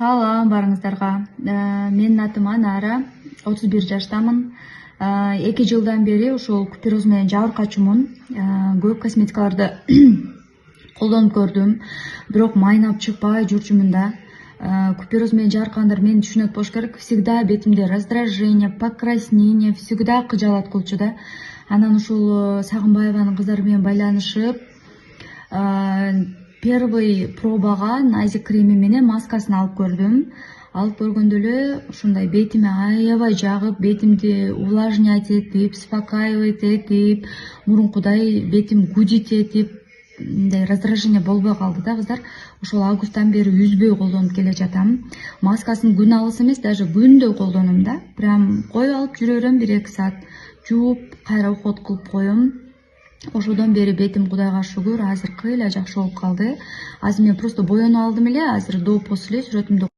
Салам барыңыздарга. Менин атым Анара, 31 жаштамын. 2 жылдан бери ушул купероз менен жабыркачумун. Көп косметикаларды колдонуп көрдүм, бирок майнап чыкпай жүрчүмүн да. Купероз менен жабыркагандар мени түшүнөт болуш керек. Всегда бетимде раздражение, покраснение, всегда кыжалат кылчу да. Анан ушул Сагынбаеванын кыздары менен байланышып, первый пробага назик креми менен маскасын алып көрдүм. Алып көргөндө эле ушундай бетиме аябай жагып, бетимди увлажнять этип, успокаивать этип, мурункудай бетим гудить этип, мындай раздражение болбой калды да, кыздар. Ошол августтан бери үзбөй колдонуп келе жатам. Маскасын күн алыс эмес, даже күндө колдоном да. Прям коюп алып жүрө берем, 1-2 саат жууп, кайра уход кылып коем. Ошодон бери бетим Кудайга шүгүр азыр кыйла жакшы болуп калды. Азыр мен просто боенуп алдым эле, азыр до после сүрөтүмдү